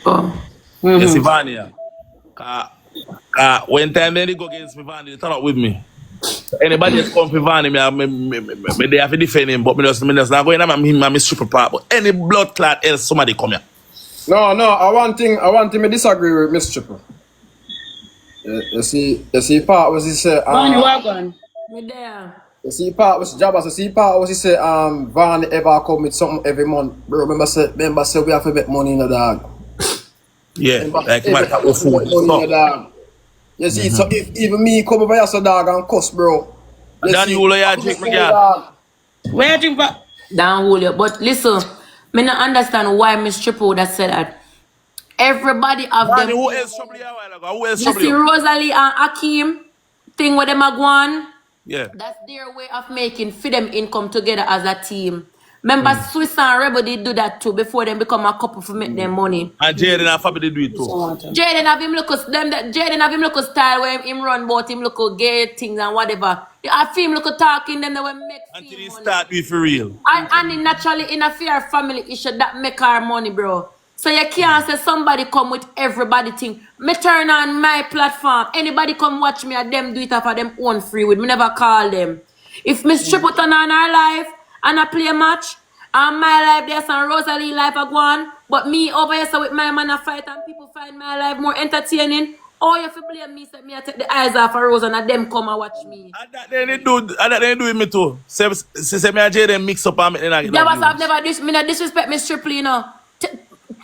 Oh. Yes, Ivany. When time they go against me, Ivany, they turn up with me. Anybody that's come for Ivany, me they have to defend him, but me just not going to him, I'm super part. But any blood clot else, somebody come here. No, I want thing I disagree with Miss Triple. You see, part was he say, Barney, welcome. Me there. you see, part was Jabba, you see, part was he say, Van ever come with something every month. Bro, remember say we have to make money in the dog. Yeah, Remember, like my tap of food. money in the dog. You see, so if even me come over here, so dog and cuss, bro. Dan you will ya drink, my girl. Where do you back? Down Julio. But listen, me not understand why Miss Triple would have said that. Everybody have Ivany, them. who else trouble you a while ago? Who else You trouble see you? Rosealee and Akeem thing with them a go on. Yeah. That's their way of making for them income together as a team. Remember Swiss and Rebel did do that too before them become a couple for make them money. And Jaden and Fabi they do it too. Jaden have him look Jaden have him look style where him run bout him look gay things and whatever. I feel him look talking them they will make Until he money. start doing for real. And naturally in a fair family issue that make our money, bro. So you can't say somebody come with everybody thing. Me turn on my platform. Anybody come watch me and them do it for them own free with. Me never call them. If Miss Triple turn on her live and I play a match, and my life there's some Rosealee life I go on, but me over here so with my man I fight and people find my life more entertaining. Or you feel blame me, say me I take the eyes off of Rose and them come and watch me. And that they do with me too. Say me and Jaden mix up and me then I get Yeah, but I've never me not disrespect Miss Triple, you know.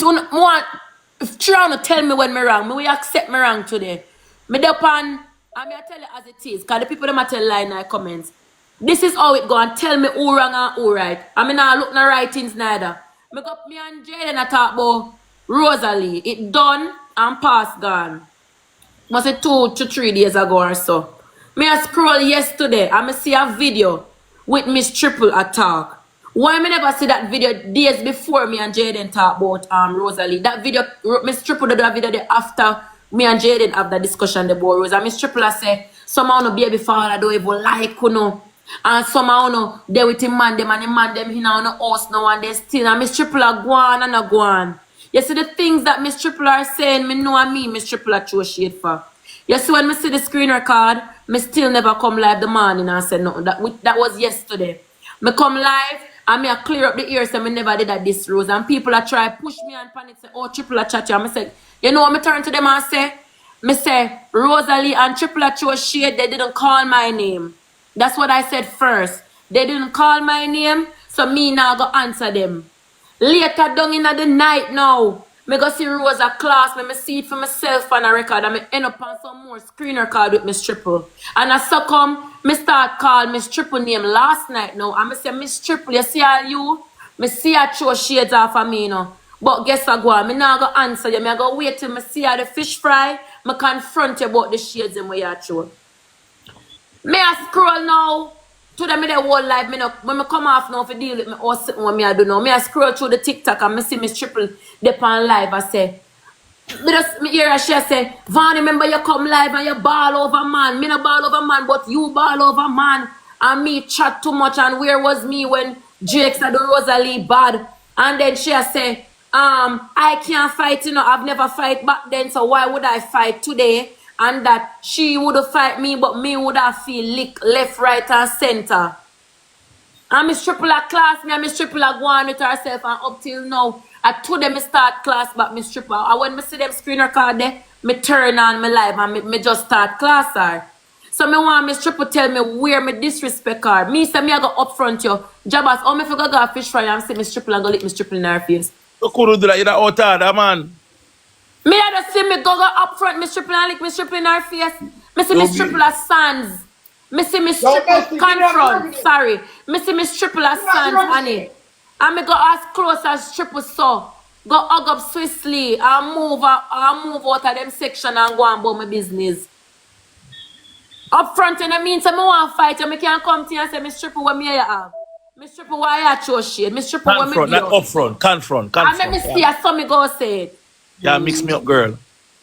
If trying to tell me when me wrong, me will accept me wrong today. Me depend and me I tell you as it is, cause the people them a tell lie in the comments. This is how it go and tell me who wrong and who right. I mean I look no writings neither. Me got me and Jaden I talk about Rosealee. It done and past gone. Must say 2 to 3 days ago or so. Me I scroll yesterday and me see a video with Miss Triple attack. Why me never see that video days before me and Jaden talk about Rosealee? That video, Miss Triple did a video there after me and Jaden have the discussion about Rose. And Miss Triple I say, somehow no baby father don't even like you know. And somehow no they with him man them and him man them in on the house now and they still. And Miss Triple are go on and a go on. You see the things that Miss Triple are saying, me know and me Miss Triple are throw shade for. You see when me see the screen record, me still never come live the morning and say nothing. That was yesterday. Me come live and me a clear up the ears and me never did that this Rose. And people are try push me and panic say, oh Triple a chat you. And me say, you know what me turn to them and say? Me say, Rosealee and Triple a throw shade, they didn't call my name. That's what I said first. They didn't call my name, so me now go answer them. Later down in the night now, me go see Rose a class, me see it for myself on a record, and me end up on some more screen record with Miss Triple. And I so come, me start call Miss Triple name last night now, and me say, Miss Triple, you see all you? Me see her throw shades off of me, you know. But guess what, me now go answer you, me go wait till me see her the fish fry, me confront you about the shades and where you throw. Me a scroll now to them in the whole life. Me no, when me come off now for deal with me or something what me I do now. Me a scroll through the TikTok and me see Miss Triple dep on live. I say, me hear her she say, Van, remember you come live and you ball over man. Me no ball over man, but you ball over man. And me chat too much. And where was me when Jake said the Rosealee bad? And then she say, I can't fight, you know, I've never fight back then, so why would I fight today? And that she would have fight me, but me would have feel lick left, right, and center. And Miss Triple a class me, and Miss Triple a go on with herself, and up till now, I told them me start class back Miss Triple. And when me see them screen record there, me turn on my live and me just start class her. So me want Miss Triple tell me where me disrespect her. Me say me I go up front you. Jabas, how me forgot go fish fry and see Miss Triple and go lick Miss Triple in her face. You could do that, you're that out there, man. Me I just see me go up front, Miss Triple and lick Miss Triple in her face. Me see Miss Triple as sons. Me see Miss Triple confront. Sorry. Me see Miss Triple as sons, honey. And me go as close as Triple so. Go hug up Swiftly and move out of them section and go and about my business. Up front, and I mean, so me want to fight and me can't come to you and say, Miss Triple, what me you have? Miss Triple, why you throw shade? Miss Triple, what me do? Not up front, confront. And let me see, I saw me go say it. Yeah, mix me up, girl.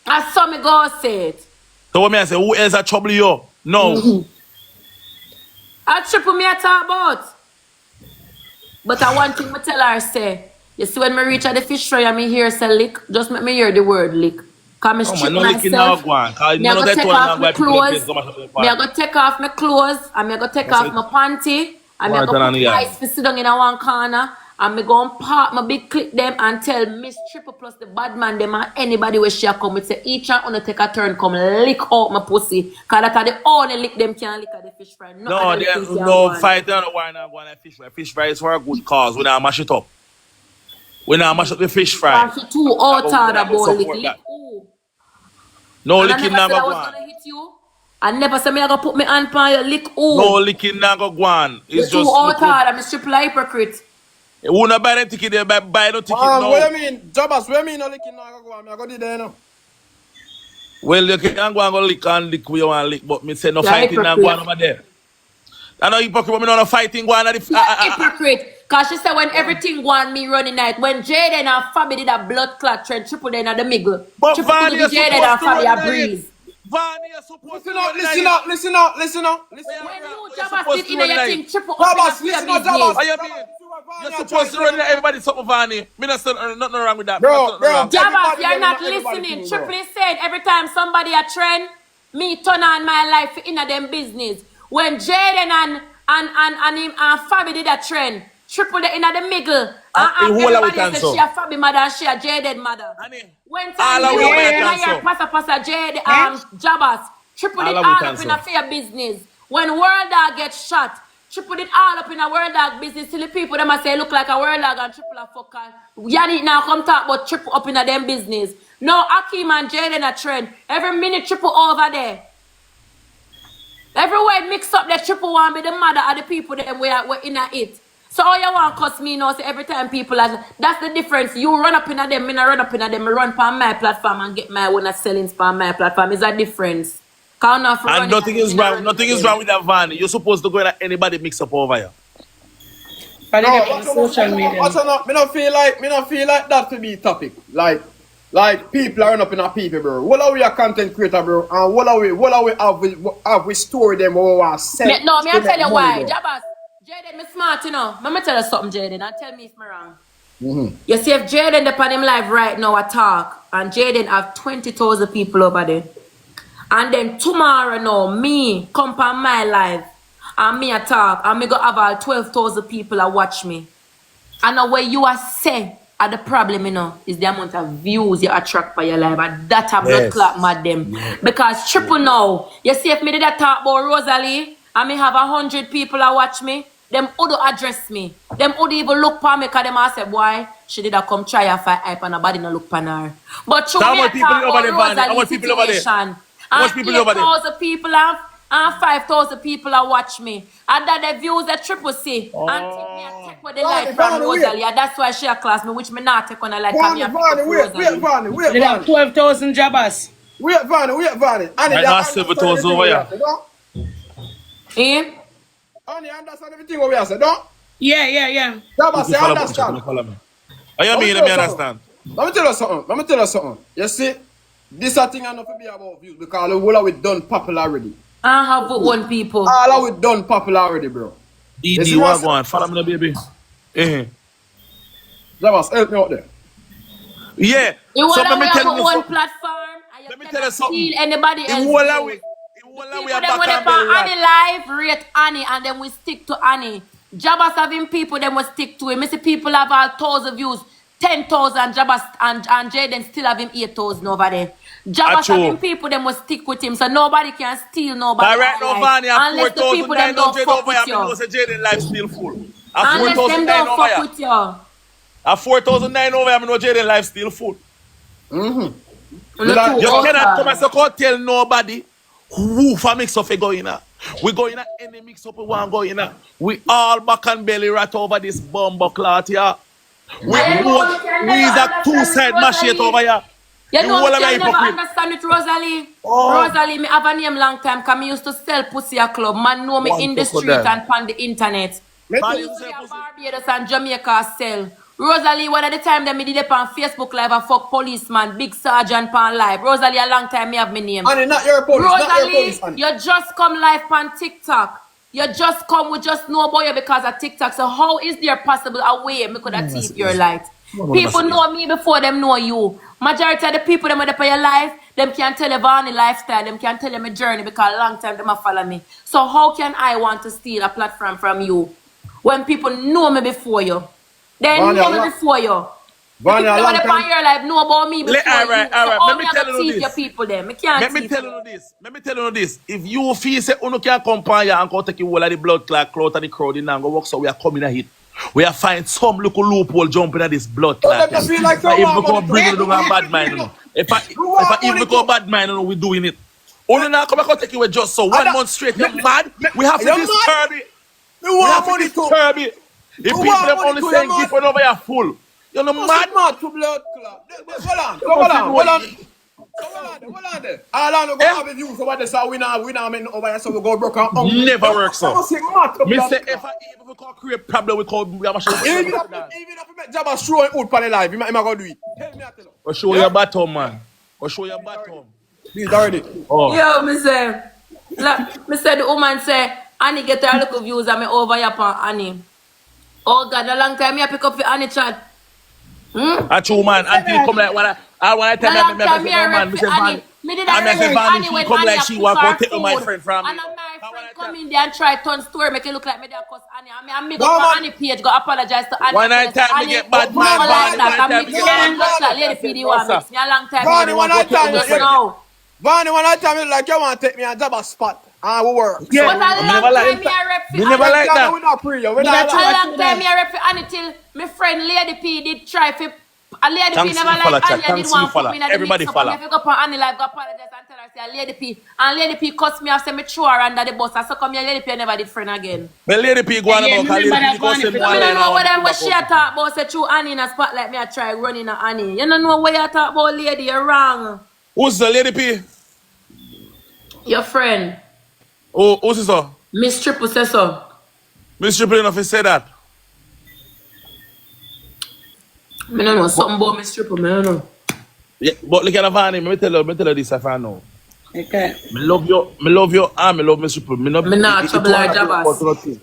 I saw me go say it. So what me I say, who else a trouble you? No. I Triple me I talk about. But I want thing me tell her say, You see when me reach at the fish fry and me hear say lick, just make me hear the word lick. Cause me strip no licking now myself. go on. Cause Me I none of go that take one off my now people them place clothes. go mash up the Me I party. go take off my clothes and me I go take off my panty and me I go put my ice to sit down in a one corner and me go and park my big clip them and tell Miss Triple plus the bad man them and anybody where she come with say each and wanna take a turn come lick out my pussy. Cause that are the only lick them can lick at the fish fry. No, there's no fight on the wine and go on a fish fry. Fish fry is for a good cause. We now mash it up. We now mash up the fish fry. She too out hard about lick. Ooh. No And licking I now never said I go was on. gonna hit you. I never said me I gonna put my hand on your lick. Ooh. No licking now go on. It's You're just too out hard. I'm a triple hypocrite. you wanna buy the ticket there, buy no ticket now. What you mean? Jabas, what you mean no licking now go on? I got it there now. Well, you can go and go lick and lick where you want to lick, but me say no fighting now go on over there. I know hypocrite, but me no fighting go on at the Hypocrite. Cause she said when everything go on me running night, when Jaden and Fabi did a blood clot trend, triple then at the middle. But Triple Vani, to you're the Jaden supposed and to Fabi run a it. breeze. Vani, you're supposed to Listen up, run it. listen up, listen up, listen up, listen up. When you You're Jabba supposed sit to in run your it. thing, triple up Jabas, in a listen up, business. Jabas. What you mean? You're supposed to run it. Everybody something Vani. Me not nothing wrong with that. Bro, Jabba, everybody you're not everybody listening. too, bro. Triple is saying every time somebody a trend, me turn on my life in a them business. When Jaden and him and Fabi did a trend, triple the in the middle. And everybody said she a Fabi mother and she a Jaden mother. When time all you we went can in your pasa Jaden Jabbas, triple it All all we up can in a fair business. When World Dog gets shot, triple it all up in a World Dog business. Till the people them a say look like a World Dog and triple a fucker. Yanni now come talk about triple up in a them business. No, Akeem and Jaden a trend. Every minute triple over there. Everywhere mix up the triple one with the mother of the people them we're in a it. So all you want cuss me now, so every time people are, that's the difference. You run up in a them, me not run up in a them, I run on my platform and get my own selling on my platform. Is a difference. And nothing is wrong. Nothing is wrong with that van. You're supposed to go and anybody mix up over here. No, social media. Me not feel like that to be topic. Like people are run up in a people, bro. What are we a content creator, bro? And what are we have we store them or we sell? No, me I tell you why. Jabas, Jaden, me smart, you know. Let me tell you something, Jaden, and tell me if I'm wrong. You see, if Jaden upon him live right now, I talk, and Jaden have 20,000 people over there. And then tomorrow now, me come on my live, and me a talk, and me go have all 12,000 people that watch me. And now what you are say are the problem, you know, is the amount of views you attract by your live, and that a blood clot mad them. Because triple now, you see if me did a talk about Rosealee, and me have 100 people that watch me, them would address me. Them would even look for me because them I say, boy, she did a come try her fight hype and nobody no look for her. But through me I talk about Rosealee situation. And 8,000 people have, and 5,000 people are watch me. And that the views that triple C. And take me a take with the light from Rosealee. And that's why she a class me, which me not take on the light. Wait, they have 12,000 Jabbas. Wait, Vani. And I got 7,000 over here. Eh? And you understand everything what we have said, don't? Yeah. Jabbas, you understand? What you mean, me understand? Let me tell you something. You see, this a thing I know to be about views because all of it done popular already. I have one people. All of it done popular already, bro. DD, what going? Follow me, baby. Jabbas, help me out there. You so want let me to tell have you one something. platform and Let me you tell you something. steal anybody else. People them when they put Annie live, rate Annie, and then we stick to Annie. Jabbas having people, then we stick to him. I see people have all 1,000 views, 10,000 Jabbas and Jaden still have him 8,000 over there. Jabbas having people, then we stick with him, so nobody can steal nobody. Direct no Vani, unless the people them don't fuck with you. Jaden life still full. Unless them don't fuck with you. At 4,009 over, I know Jaden life still full. You cannot come and say, can't tell nobody who for mix up a going on. We going on any mix up we want going on. We all back and belly rat over this bumbo clot here. We is a two-side machete over here. You know, I never understand it, Rosealee. Rosealee, me have a name long time because me used to sell pussy a club. Man know me in the street and on the internet. Me used to have Barbados and Jamaica sell. Rosealee, one of the time that me did it on Facebook live and fuck policeman, big sergeant pan live. Rosealee, a long time me have my name. Annie, not your police, Rosealee, you just come live on TikTok. You just come, we just know about you because of TikTok. So how is there possible a way me could have thief your light? People know me before them know you. Majority of the people that are in your life, them can tell you about the lifestyle, them can tell you my journey because a long time them have follow me. So how can I want to steal a platform from you when people know me before you? They know me before you. The people that are in your life know about me before you. All right. So Let me tell you this. Your people them. Let me tell you this. If you feel say you can come here and go take all of the blood clot and the crowd and go work, so we are coming a hit. We are find some little loophole jumping at this blood clot. If we go bring it down bad mind, if I even go bad mind, we doing it. Only now come back and take it with just so 1 month straight. You're mad. We have to disturb it. We have to disturb it. If people them only saying give over your full. You're not mad to blood clot. Hold on there. I'll go have a view so what they say we now make over here so we go broke out. Never works so. Me say if we can create problem we have a show. Even if we make job of showing out for the life, you might go do it. Tell me tell you. Show your bottom, man. Show your bottom. He's already. Oh. Yo, me say the woman say Annie get her little views and me over here for Annie. Oh God, a long time me pick up for Annie chat. A true man, until come like when I tell them, man, me say man, I say come like she want to take my friend from me. And my friend come in there and try turn story, make it look like me there cause Annie. I me go for Annie page, go apologize to Annie. One night time me get bad man, lady PD one mix me a long time. Vanny, when I tell me like you want to take me and job a spot, I will work. Yeah, but a long time me a rep for never like that. We're not pre, we're a not long time me a rep for Annie till my friend Lady P did try for a Lady P never like Annie and did one for me. Everybody follow. If you go for Annie live, go apologize and tell her say a Lady P. And Lady P cuss me off say me throw her under the bus. And so come here Lady P never did friend again. But Lady P go on about Lady P go send one I don't know line. what she talk about say through Annie in a spot like me I try running a Annie. You don't know what you talk about lady, you're wrong. Who's the Lady P? Your friend. Oh, who's this? Miss Triple says so. Miss Triple enough to say that. I don't know something about Miss Triple, I don't know. Yeah, but look at Vanny, me tell her this if I know. Okay. Me love you, and me love Miss Triple. Me not trouble like Jabas.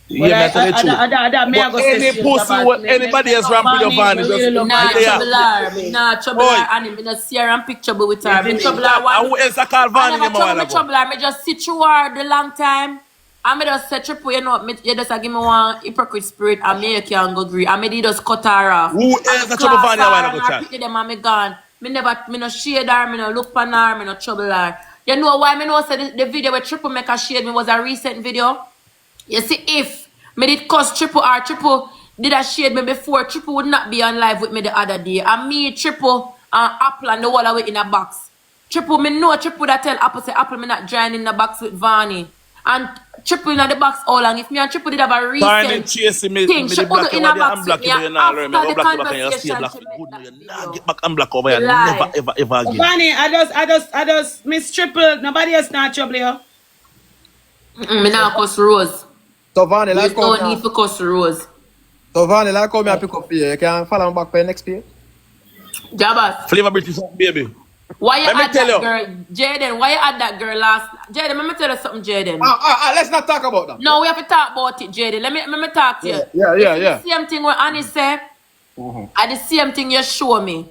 Yeah, any pussy, anybody else ramp with your Vanny, just nah, trouble her, and me not see her and picture with her. Me trouble her one. And who else I call Vanny them a while ago? Trouble her, me just sit through her the long time. And me just say Triple, you know, you just give me one hypocrite spirit and me can go agree. And me just cut her off. Who else I trouble Vanny a while ago, chat? Them and me gone. Me no shade her, me no look on her, me no trouble her. You know why me know say the video where Triple make a shade me was a recent video? You see, if me did cause Triple or Triple did a shade me before, Triple would not be on live with me the other day. And me, Triple, and Apple and the whole away in a box. Triple, me know Triple that tell Apple say Apple me not join in the box with Vanny. And Triple in the box all long. If me and Triple did have a recent thing, she put in a box with me after the conversation get back and black over here. Never, ever again. Vanny, I just Miss Triple, nobody else not trouble you. Me not cuss Rose. So Vanny, like there's no need for cuss Rose. So Vanny, like how me I pick up here. You can follow me back for the next page. Jabas. Flavor British baby. Why you add that girl, Jaden? Why you add that girl last? Jaden, let me tell you something, Jaden. Let's not talk about that. No, we have to talk about it, Jaden. Let me talk to you. Yeah. The same thing what Annie said, and the same thing you show me.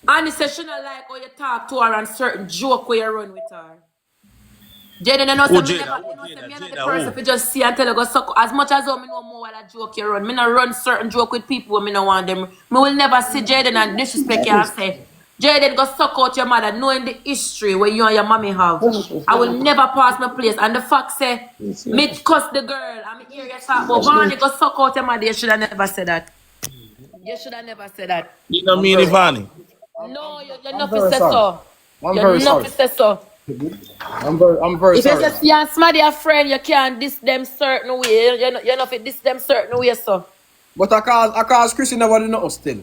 Annie said she not like how you talk to her and certain joke where you run with her. Jaden, you know, me not the person who just see and tell you go suck. As much as I know more while I joke you run. Me not run certain joke with people when me not want them. Me will never see Jaden and disrespect you and say, Jaden go suck out your mother knowing the history where you and your mommy have. I will never pass my place. And the fact say, me cuss the girl and me hear you talk about Vanny go suck out your mother. You should have never said that. You should have never said that. You know me and Vanny? No, you're not to say so. You're not to say so. I'm very if sorry. If you just somebody a friend, you can't diss them certain way. You're not to diss them certain way, so. But I cause Chrissy never did nothing still.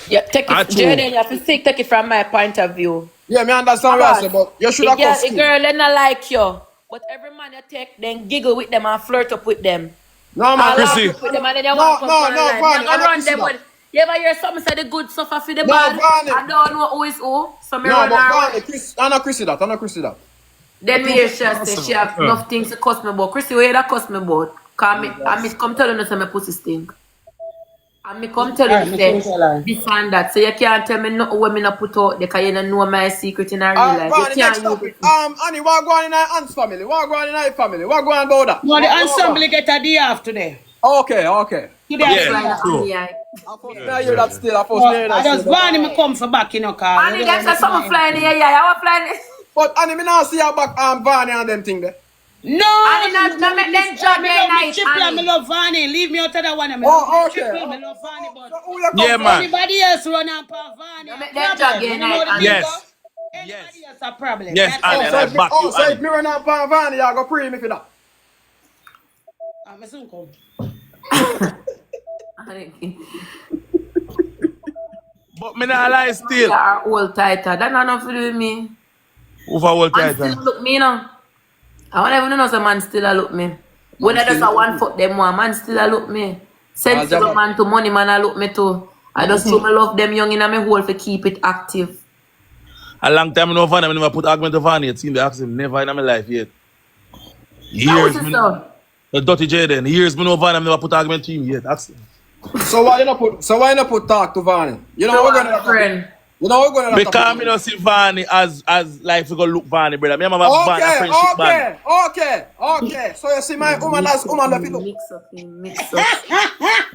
Yeah, take it, Jaden, you have to take it from my point of view. Yeah, me understand what you say, but you should have cussed. The girl, they not like you. But every man you take, then giggle with them and flirt up with them. No, man, Chrissy. With them and then you want to Vanny, I run them with. You ever hear something say the good suffer for the bad? I don't know who is who. So me run her. I'm not Chrissy that. Then me hear she say she have enough things to cuss me about. Chrissy, where you that cuss me about? Cause I miss come telling us my pussy stink. And me come tell you this and that. So you can't tell me nothing when me not put out there because you don't know my secret in a real life. Next topic. Annie, what going in our aunt's family? What going in our family? What going about that? No, the ensemble get a day off today. Okay. Today Yeah, true. I just want him to come for back, you know, car. Annie, them say someone flying here, yeah. I was flying. But Annie, me now see her back Vani and them thing there. No, Annie, not make them jog their night, I love Vani. Leave me out of that one. Okay. I love Vani, but Yeah, man. everybody else run up on Vani. Don't make them jog their night. Yes. Everybody else a problem. Yes, Annie, and I back you, so if Annie. me run up on Vani, you go pray me for that. I'm soon come. But me not lie still. You are old tighter. That not nothing to do with me. Who for old Man title? still look me now. I want even know some man still a look me. When I just a one foot them one, man still a look me. Sensible man to money man a look me too. I just show me love them young in my hole for keep it active. A long time no Van, I never put argument to Van yet. See me ask him never in my life yet. Years me the dirty Jaden. Years me no Van, I never put argument to him yet. Ask him. So why you not put talk to Vani? You know we're gonna friend. You know we're gonna Because me don't see Vani as like we go look Vani, brother. Me and my Vani a friendship band. Okay. So you see my woman as woman that you Mix up.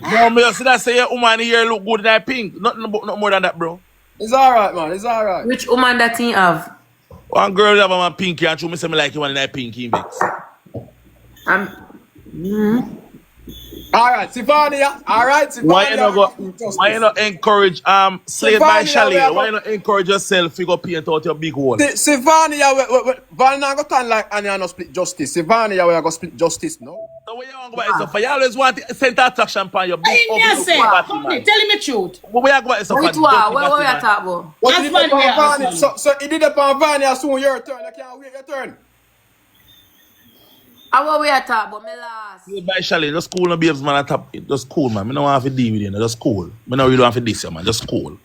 No, me just see that say your woman here look good in that pink. Nothing more than that, bro. It's alright, man. It's alright. Which woman that he have? One girl have a pinky and she me say me like you one in that pinky mix. Alright, Sivania. Alright, Sivania. Why you not encourage Slave by Chalet? Why you not encourage yourself to go paint out your big hole? Sivania, Van not go turn like Anya and split justice. Sivania, we are going to split justice, no? So what you want to go about yourself? You always want center attraction on your big tell me the truth. What we are going about yourself? Which one? What we are talking about? What did it upon Vani? So it did upon Vani as soon your turn. You can't wait your turn. What we are talking about? Me last. Slave by Chalet, just cool no babes man at top. Just cool man. Me don't want to deal with you. Just cool. Me don't really want to this man. Just cool.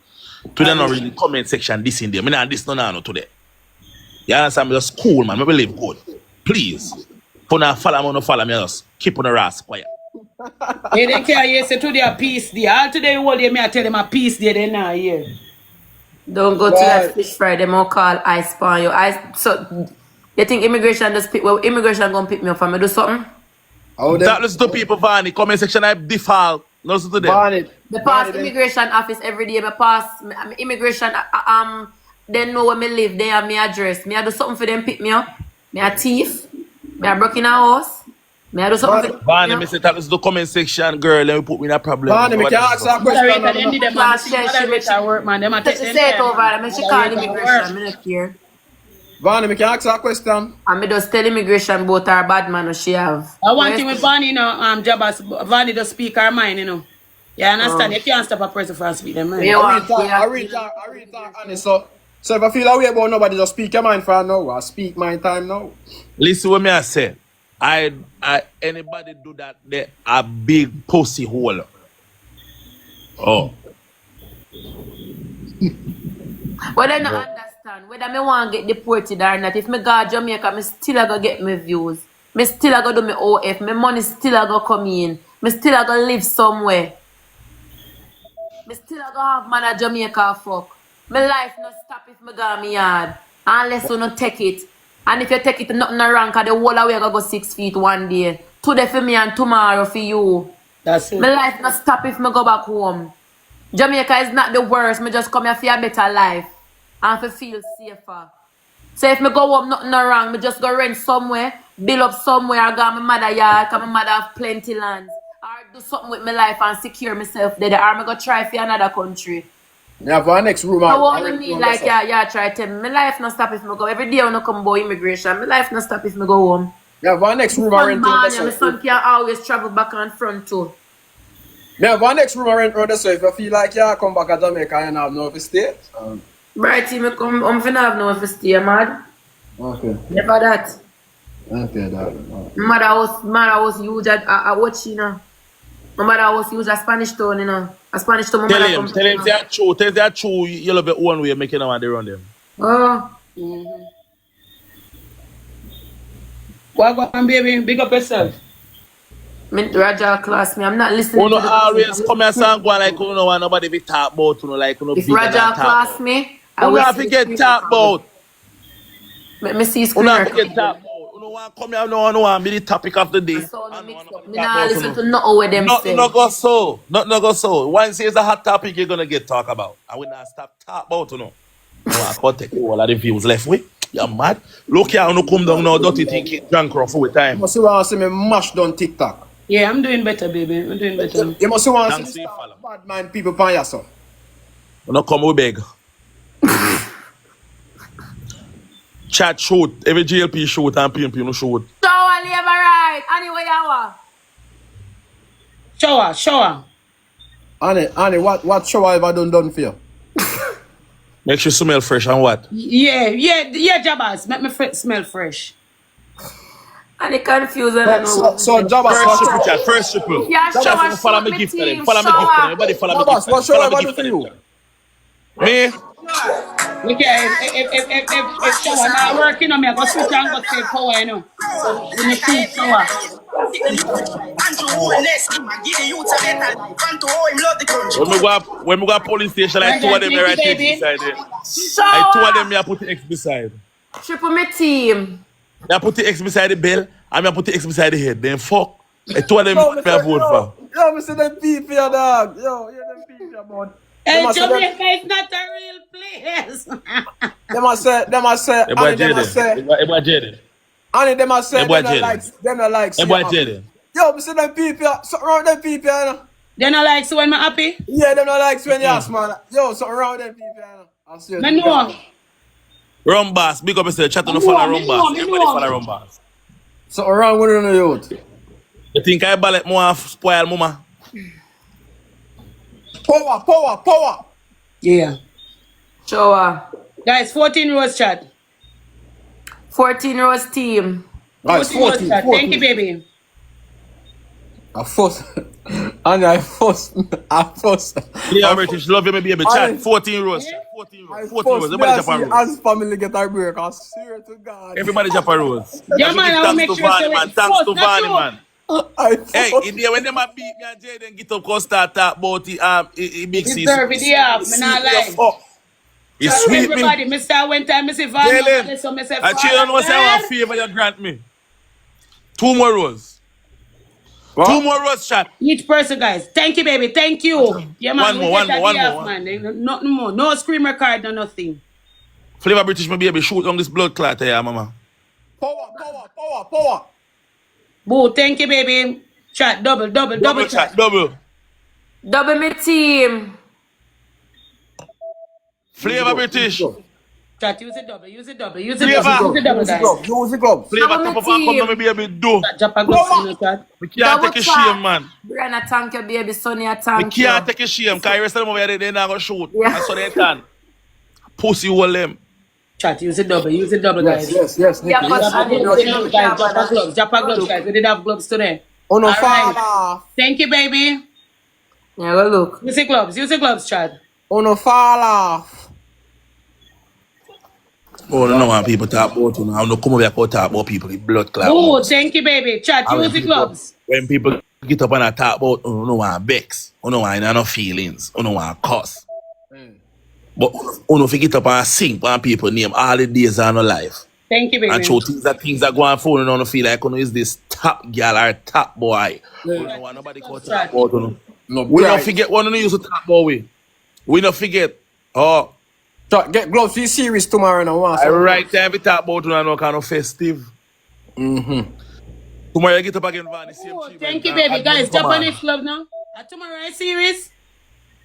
Today not really comment section this in there. Me not this no today. You understand me? Just cool man. Me believe good. Please. For now follow me, no follow me. Just keep on the ass quiet. They don't care. You say today a peace day. All today all day me I tell them a peace day. They not here. Don't go to that fish fry. Them all call ice pan you. So you think immigration just pick? Well, immigration gonna pick me up and me do something? That listen to people, Vani. Comment section I default. No listen to them. Me pass immigration office every day. Me pass immigration. They know where me live. They have me address. Me I do something for them pick me up. Me a thief. Me a broke in a house. Me I do something for them. Vani, me say that listen to comment section, girl. Let me put me in a problem. Vani, me can ask her a question. She say it over. Me she call immigration. Me not care. Vani, me can ask her a question. And me just tell immigration about her bad man who she have. I want you with Vani, you know, Jabas, Vani to speak her mind, you know. You understand? You can't stop a person from speaking their mind. I read that, Annie. So if I feel a way about nobody, just speak your mind for now. I speak my time now. Listen what me I say. I anybody do that, they a big pussy hole. Oh. But I don't understand whether me want to get deported or not. If me go to Jamaica, me still a go get my views. Me still a go do my OF. My money still a go come in. Me still a go live somewhere. Me still a go have man at Jamaica fuck. My life no stop if me go me yard. Unless you no take it. And if you take it, nothing wrong, because the whole way I go 6 feet one day. Today for me and tomorrow for you. That's it. My life no stop if me go back home. Jamaica is not the worst. Me just come here for a better life. And for feel safer. So if me go home, nothing wrong. Me just go rent somewhere, build up somewhere, I go to my mother yard, because my mother have plenty lands. Or do something with my life and secure myself there. Or me go try for another country. Yeah, for our next room. I want to mean like, yeah, try to tell me. My life no stop if me go. Every day I come about immigration. My life no stop if me go home. Yeah, for our next room, I rent. My son can always travel back and front too. Yeah, for our next room, I rent on the so if you feel like you come back to Jamaica and have no stay. Brighty, me come, I'm finna have no stay, mad. Okay. Never that. Okay, that. Mother was huge at watching, you know. My mother was huge at Spanish town, you know. A Spanish town, my Tell mother him they're true. Tell they're true. You love it one way, making them and they run them. Oh. What go on, baby? Big up yourself. Raja class me. I'm not listening Uno to the always come here and go like you know want nobody be talk about, you know, like you know If bigger than Raja talk class about. me, I Uno will have see to the get screen talk record. about. Let me see Uno screen have to get record. talk about. Uno want come here, no want be the topic of the day. So no I know mix up. nobody Me talk nah about, you listen know. to nothing what them Nothing no say. go so. Nothing no go so. Once it's a hot topic, you're gonna get talk about. And we not stop talk about, you know. No, I can't take all of the views left way. You're mad. Look here, you come down now, dirty thinking drunk rough with You time. must want to see me mash down TikTok. Yeah, I'm doing better, baby. I'm doing better. You must want to see Thanks me to you, start fella. bad mind people pan yourself. You know, come we beg. Chat shoot. Every GLP shoot and PMP no shoot. So I live right. Anyway, I Shower. Annie, what show have I done for you? Makes you smell fresh and what? Yeah, Jabaz. Make me smell fresh. And it confused and I know. So Jabas, First what triple show? chat, first triple. Yeah, Chat, shower, you follow shoot me me gift for them. team, Follow me gift for them. shower. Everybody follow me Jabas, gift for what them. show Follow have me I gift done for for them. you? Me? Look here, if shower not working on me, I go switch and go save power, you know. So when you shoot shower. When we go police station, like two Brandon, of them thank are you, right X baby. beside it. Like two of them, Shower. I put the X beside. Triple me team. I put the X beside the bell, and I put the X beside the head. Then fuck. Like two of them, Yo, I vote for. me see them people, your dog. Yo, hear them people, man. Hey, Them Jamaica is not a real place. a say, Hey boy Annie, them a say, Jaden. Hey boy Jaden. Annie, them a say, Hey boy them not like, Hey see boy you happy. Jaden. Yo, me see them people, something wrong with them people, you know. They not like so when I'm happy. Yeah, them not like when you ask, man. Yo, something wrong with them people, you know. I see I know. Rum Boss, big up yourself. Chat on the Me phone know, and me Rum know, Boss. me Everybody know. follow Rum Boss. Something wrong with them, youth. You think I ballot more spoil mama? Power. Yeah. Shower. Guys, 14 rows chat. 14 rows team. Guys, 14 rows chat. Thank you, baby. I fuss. Annie, I fuss. Yeah, British. Love you, my baby. Chat. 14 rows. Chat. 14 rows. 14 rows. Everybody jump a rows. As family get our break, I swear to God. Everybody jump a rows. Yeah, man, I will make sure so man. it's Thanks first, to not Vanny, you. man. I Hey, fuss. in there, when them a beat me and Jaden get up, cause start talk about the big C. Deserve it, yeah. Me not lie. It's So sweet, me. everybody, Mr. One time, Mr. Van, Jalen, so Mr. I chill know say I want favor you grant me. 2 more rows. What? 2 more rows, chat. Each person, guys. Thank you, baby. Thank you. Yeah, man. One more. Man. Nothing more. No screen record, no nothing. Flavor British, my baby, shoot on this blood clot here, mama. Power. Boo, thank you, baby. Chat, double chat. Double. Double me team. Flavor British. Chat, use it double, guys. Use the gloves. Flavor Double top of team. come to me, baby, do. Japan go see chat. We can't take a shame, man. Brianna, thank you, baby. Sonia, We thank you. can't take a shame, because the rest of them over there, they're not going to shoot. Yeah. That's what they can. Pussy all them. Chat, use it double, guys. Yes, Yeah, Nicky. but I didn't know you Guys, have Japan gloves, guys. We did have gloves today. Oh no, All right. fall Thank you, baby. Yeah, go look. Use the gloves, chat. off. Oh, no want people talk about you now. I don't come over here to talk about people with blood clot. Oh, thank you, baby. Chat, And use the gloves. When people get up and talk about, oh, no want vex, oh, no want no feelings, oh, no want cuss. But oh, no forget up and sing when people name all the days of no life. Thank you, baby. And show things that go on phone and don't feel like, oh, no, is this top girl or top boy. Oh, no want nobody go talk about, oh, no. No, We don't forget one of the use to talk about we don't forget. Oh, Get gloves for the series tomorrow now. I right time we talk about no kind of festive. Tomorrow you get up again, Van. Oh, thank you, baby. Guys, Japanese glove now. Tomorrow series.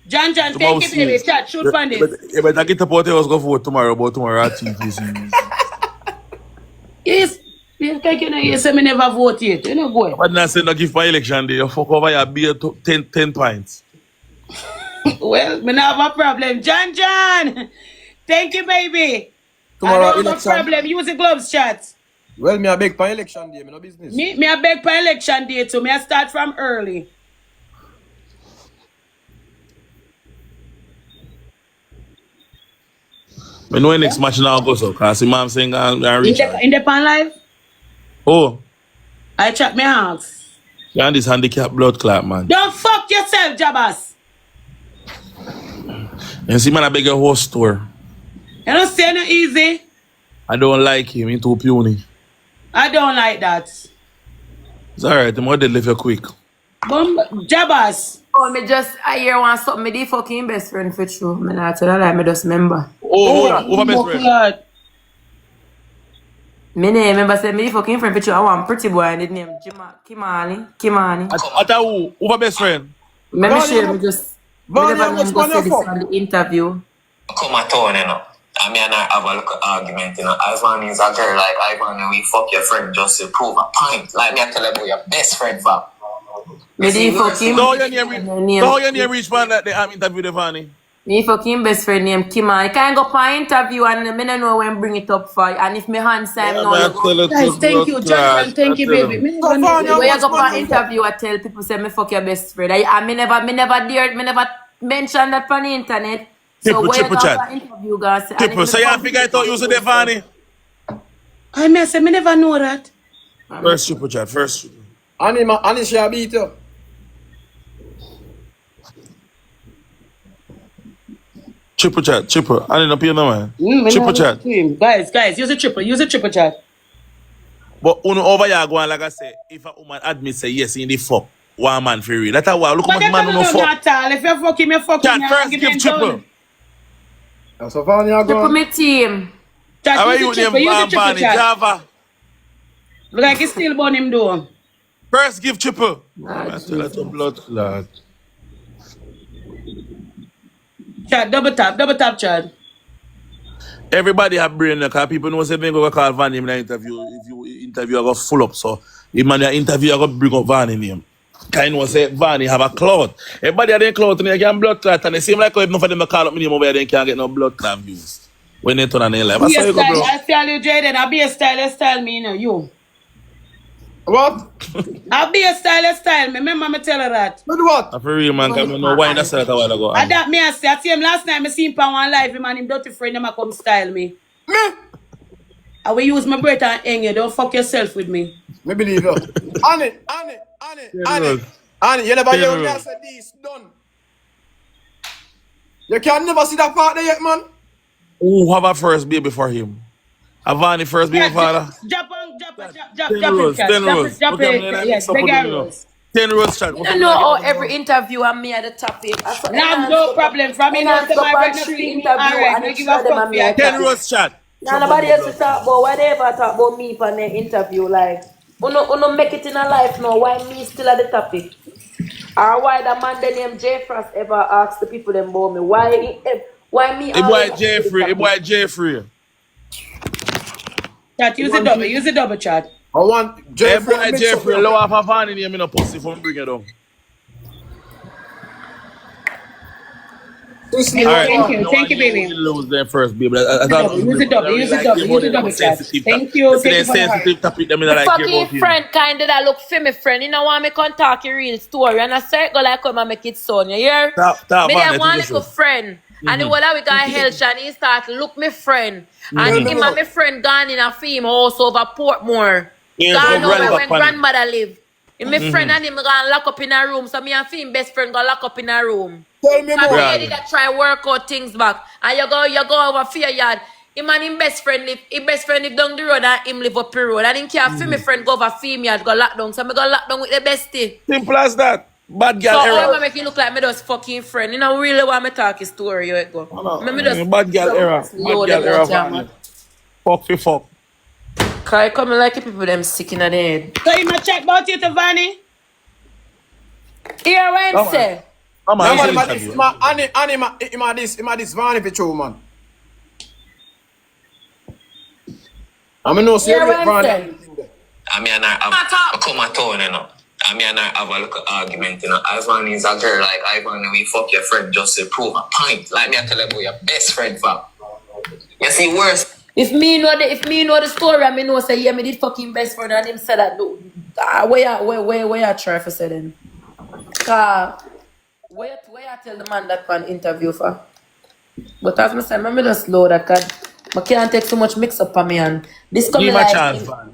John, thank you, baby. Chat, shoot on this. You better get up out there, go vote tomorrow, but tomorrow at TV series. Yes. You say me never vote yet. You know, go. But not say no give my election day. You fuck over your beer 10 pints. Well, me not have a problem. John. Thank you, baby. Tomorrow I don't have a election. problem. Use the gloves, chat. Well, me a beg for election day, me no business. Me a beg for election day too. Me a start from early. I know next match now goes up, because the mom saying I'm reach. In the pan live, Oh, I chat me house. You and this handicap blood clot, man. Don't fuck yourself, Jabas. You see, man, I beg your whole store. You don't say no easy. I don't like him. He's too puny. I don't like that. It's alright. I'm going to leave you quick. Jabas. Oh, I hear one something. Me the fucking best friend for true. Me not tell her, like, me just remember. Over best friend. Me name, remember say me the fucking friend for true. I want pretty boy and his name Kimani. I thought who? Over best friend. Me share, me just... Me never know go say this on the interview. Come at all, you know. I mean, I have a little argument, you know. Ivany is a girl like Ivany, we fuck your friend just to prove a point. Like me, I tell you your best friend, fam. Me the fucking... So how your name reach man that they have interviewed Ivany? Me fucking best friend named Kimani. Can go for an interview and me don't know when bring it up for you. And if me hands time now, guys, thank you, John, thank you, baby. When you go for an interview, I tell people say me fuck your best friend. I never mention that on the internet. So when you go for an interview, guys, so you figure it out using Ivany? I may say me never know that. First triple chat, first. Ani shall beat you. Triple chat, triple. I didn't appear no man. Triple chat. Guys, use a triple chat. But over here going like I say, if a woman admit say yes in the fuck, one man for real. That's why look how much man no fuck. If you're fucking, you're fucking. Chat first give triple. So far you triple me team. How are you name Ivany? Java. Look like he's still born him though. First give triple. That's a blood clot. Chat, double tap, Chad. Everybody have brain because people know say they go call Vany in the interview. If you interview, I go full up. So if man your interview, I go bring up Vany name. Kind of say Vany have a clout. Everybody have a clout and they can blood clot. And it seems like if none of them call up me name over there, they can't get no blood clot views. When they turn on their life. Be a style, I tell you, Jaden, I'll be a style me, you know, you. What? I'll be a style me. Remember me tell her that. But what? For real, man, because I know why that's a while ago. I that me I say, I see him last night, I see him on one live, him and him dirty friend, him come style me. Me? I will use my breath and hang you, don't fuck yourself with me. Me believe you. Annie, you never hear me say this, done. You can never see that part there yet, man. Who have a first baby for him? Ivany first baby father? Jump, 10 rows chat. I know how every interview and me at the topic. Nah, no problem. From me not to my pregnancy interview. Alright, we give a fuck. 10 rows chat. Now nobody else to talk about whatever talk about me for the interview. Like, uno make it in a life now. Why me still at the topic? Or why the man the name J Frost ever asked the people them about me? Why me? It boy Jeffrey. Chat, use a double chat. I want Jeffrey, low off a van in here, me no pussy for me bring it down. Thank you, baby. Lose them first, baby. Use a double chat. Thank you. Sensitive topic, them like fucking friend kind of that look for me friend. You know want me can talk your real story and I start go like come and make it sound. You hear? Me that one little friend. And the one that we got help and he start look me friend. And him and my friend gone in a film house over Portmore. Gone over when grandmother live. And my friend and him gonna lock up in a room. So me and him best friend gonna lock up in a room. Tell me more. Lady that try work out things back. And you go over fear yard. Him and him best friend live down the road and him live up the road. And him can't feel my friend go over film yard, go lock down. So me go lock down with the bestie. Simple as that. Bad girl so era. So I make you look like me just fucking friend. You know really want me talk his story, you go. Bad girl era. Bad girl era. Fuck. Cause I come like people them sick in the head. So you might check about you to Vany? Here when say. This Vany for true, man. I'm no serious Vany. I mean, I come at all, you know. I mean, I have a little argument, you know. Ivany is a girl like Ivany, we fuck your friend just to prove a point. Like me, I tell you about your best friend, fam. You see, worse. If me know the story, I know say yeah, me did fucking best friend, and him said that. Where you try for say then? Where you tell the man that for an interview for? But as I said, I just low that cause I can't take so much mix up on me and this coming like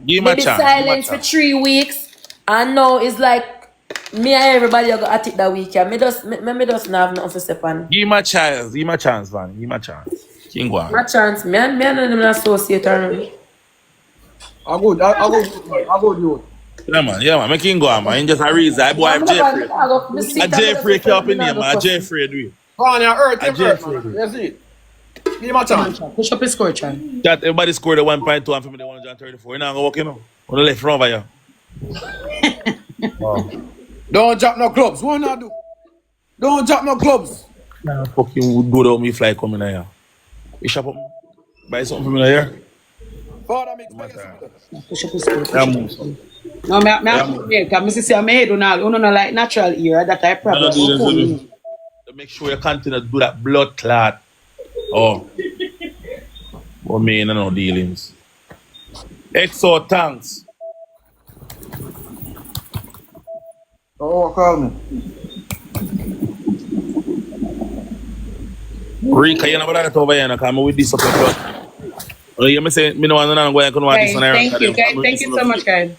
give him a chance. Silence for 3 weeks. And now it's like Me and everybody are going to at it that weekend. Me just not have nothing to step on. Give him a chance. Give him a chance, man. Give him a chance. King go on. My chance. Me and them associate around. I go do it. Yeah, man. Make him go on, man. He just a reason. I boy, I'm Jeffrey. A Jeffrey keep up in here, man. A Jeffrey do it. Go on, your earth, man. That's it. Give him a chance. Push up his score, Chan. That everybody scored the 1.2 and for me the 134. You're not gonna walk in, on the left front over here. Wow. Don't drop no clubs. What not do? Don't drop no clubs. Nah, fucking do that with me fly coming here. You shop up, buy something for me here. Father mix. Push up his score. No, me because I made on like natural ear that I probably make sure you continue to do that blood clot. Oh. What mean no dealings. Exo thanks. Oh, call me. Rika, you know what I got over here, because with this up your blood. Oh, you me say, me no want to go and watch this on Thank you, guys. Thank you so much, guys.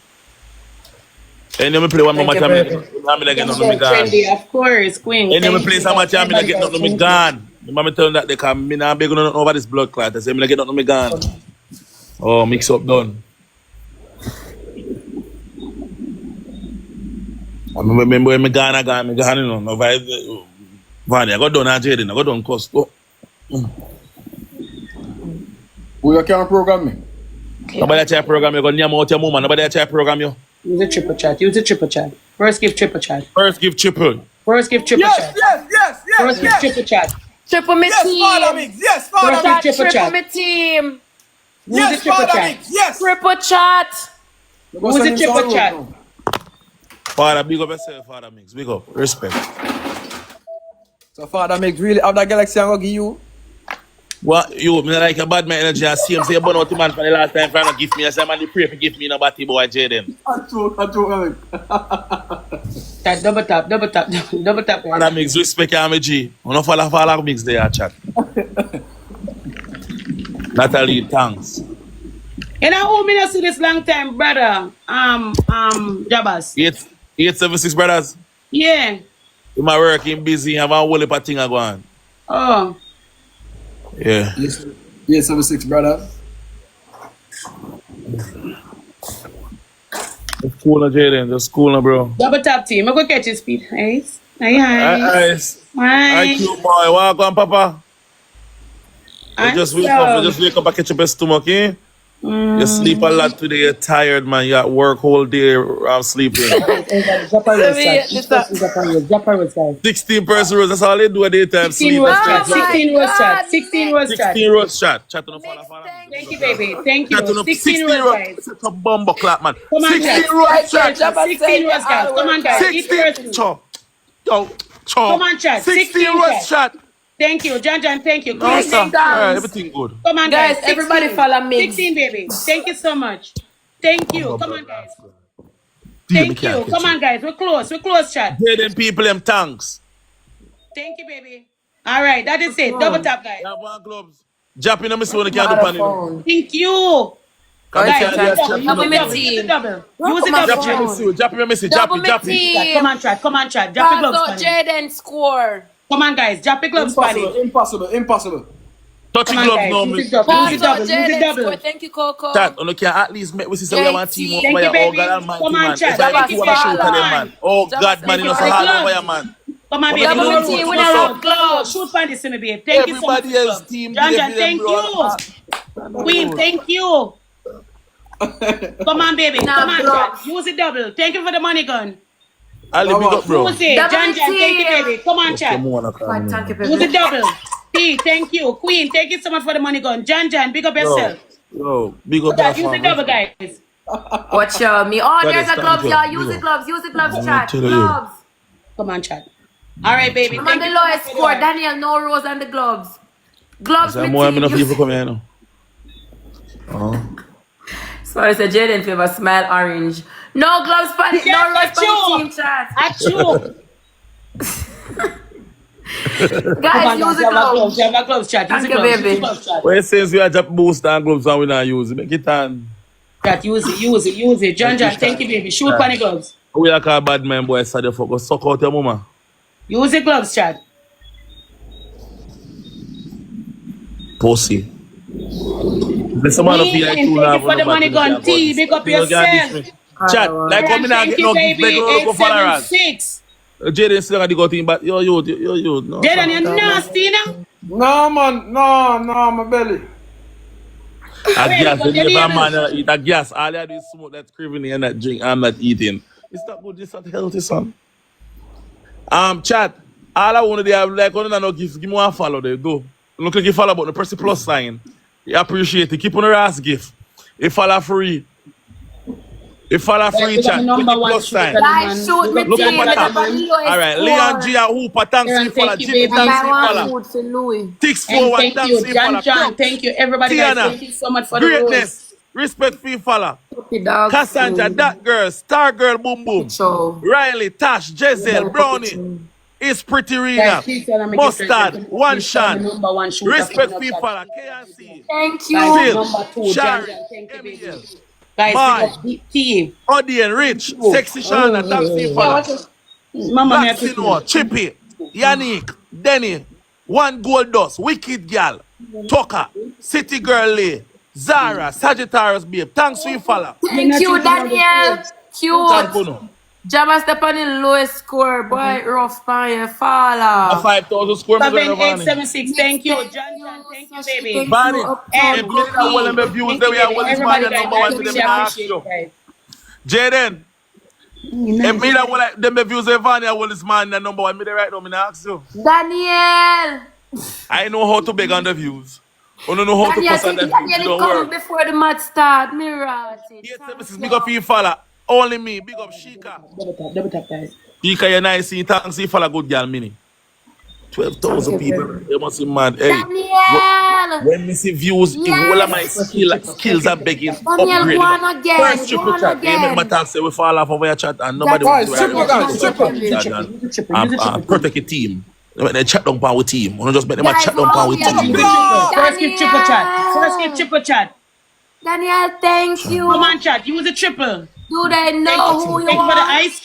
And you me play one more match, I'm get nothing me gone. Of course, Queen. And you me play some match, I'm get nothing me gone. The mama tell that they come, me not beg on over this blood clot. I say, me get nothing me gone. Oh, mix up done. I remember when me gone, you know, no vibe. Vanya, I got done Jaden, I got done cost. Oh. Who you can program me? Nobody try program you, go near out your mama, nobody try program you. Use a triple chat. First give triple chat. First give triple chat. First give triple chat. Triple me team. Father mix. Yes, Father mix. Triple me team. Yes, Father mix. Yes. Triple chat. Who's the triple chat? Father, big up yourself, Father mix. Big up. Respect. So Father mix really have that galaxy I'm gonna give you. What you me like a bad man energy and see him say you burn out the man for the last time for not give me. I say man the pray for give me no batty boy Jaden. I told That double tap. Father mix respect your G. You don't follow mix there chat. Natalie, thanks. You know who me not see this long time, brother? Jabas. 876 brothers. Yeah. You my working busy, have a whole heap of thing go on. Oh. Yeah. Yes, 76 brothers. It's cool, Jaden. Just cool, bro. Double tap team. I'm going to catch his speed. Nice. Hi. Hi, cute boy. Welcome, Papa. You just wake up and catch up your stomach, eh? You sleep a lot today, you're tired, man. You at work whole day, I'm sleeping. 16 person roast, that's all they do at daytime. 16 roast chat. Chat on the follow. Thank you, baby. Thank you. 16 roast, guys. It's a bumbo clap, man. Come on, 16 roast chat. 16 roast, guys. Come on, guys. 16 chop. Yo, chop. Come on, chat. 16 roast chat. Thank you, John. Thank you. No, sir. Yeah, everything good. Come on, guys. Everybody follow me. 16, baby. Thank you so much. Thank you. Come on, guys. Thank you. Come on, guys. We're close, chat. Jaden people, them thanks. Thank you, baby. All right, that is it. Double tap, guys. Yeah, one gloves. Japping on me so you can't do panel. Thank you. Guys, use the double. Japping your message. Japping. Come on, chat. Drop the gloves. Jaden score. Come on, guys. Drop the gloves. Impossible. Touching gloves now, miss. Use the double. Thank you, Coco. That on can at least make we see we want team up by you, oh God Almighty, come on, man. chat. Man. Oh God, man, you know so hard over your man. Come on, baby. Shoot find this in me, babe. Thank you so much. Everybody else team. John, thank you. Queen, thank you. Come on, baby. Come on, chat. Use the double. Thank you for the money gun. I'll leave it up, bro. Use it. John, thank you, baby. Come on, chat. Use the double. P, thank you. Queen, thank you so much for the money gun. John, big up yourself. Yo, big up that. Use the double, guys. Watch out, me. Oh, there's a gloves, y'all. Use the gloves, chat. Gloves. Come on, chat. All right, baby. I'm on the lowest score. Daniel, no rose on the gloves. Gloves, I'm more enough people come here now. So I said, Jaden favor smile orange. No gloves, panic. No rose, panic team chat. Achoo. Guys, use the gloves. You have gloves, chat. Use the gloves, baby. Well, since we are just boost and gloves and we not use it, make it on. Chat, use it. John, thank you, baby. Shoot panic gloves. We like a bad man boy, so the fuck go suck out your mama. Use the gloves, chat. Pussy. There's some man of you like Thank to you have for the money gun. T, big up yourself. Chat, like come in and Thank get you, no baby. big go followers. 876. Jaden still got the go team, but yo, no. Jaden, you're nasty, now. No, man. No, my belly. A gas, but the you never need man eat a gas. All I do is smoke that craving and that drink. I'm not eating. It's not good. It's not healthy, son. Chat. All I want to do, I'm like, I don't gift. Give me one follow there. Go. Look like you follow button. Press the plus sign. You appreciate it. Keep on your ass gift. If follow free. If follow free, chat. Click the plus sign. Guys, shoot me Look team. up top. All right. Leon G. Hooper. Thanks for follow. Jimmy, thanks for follow. Food for Louis. 641. Thank Thanks you, for follow. John. Thank you, everybody. Guys, thank you so much for the Greatness. rose. Respect for you, follow. Dog Cassandra, that girl, Star Girl, Boom Boom. Show. Riley, Tash, Jezel, Brownie. It's Pretty Rena. Guys, please tell them I give Mustard, One please Shot. number one shooter Respect for for you, the follow. KNC. Thank you. Guys, Still. number two, Shari, John. Thank you, baby. Emil. Guys, Bye. pick up the team. Odian, Rich, Sexy Shana, thanks for you, follow. Mama, Black Sino, Chippy, Yannick, Denny, One Gold Dust, Wicked Gal, Tucker, City Girl Lee, Zara, Sagittarius Babe. Thanks for you, follow. Thank you, Daniel. Thank Cute. you. Jabba step on the lowest score. Boy, rough fire. Follow. 5,000 score. 7876. Thank you, John. Thank you, baby. Barney, And if me not well in my views, then we are well this man everybody, and number guys, one to them I in ask appreciate you. it, Jaden, if me not well like them my views, Ivany, well this man and number one, me there right now, me not ask you. Daniel. I know how to beg on the views. I don't know how to Daniel, cuss on the views, Daniel, don't come worry. before the match start. Me right. Yes, services, big up for you, fella. Only me, big up Shika. Double tap, guys. Shika, you're nice, thanks, you fella, good girl, mini. 12,000 people. You must be mad. Hey, Daniel. when me see views, Yes. if all of my skills are begging, Daniel, upgrade. go on again. First triple Go on chat. You make my again. talk say we fall off over your chat and nobody Guys, will triple, guys, triple. protect your team. They chat down power with team. We don't just make them a Guys, chat down power with oh, team. yeah. First give triple chat. First give triple chat. Daniel, thank you. Come on, chat. Use a triple. Do they know who you Thank you for the are? ice cream.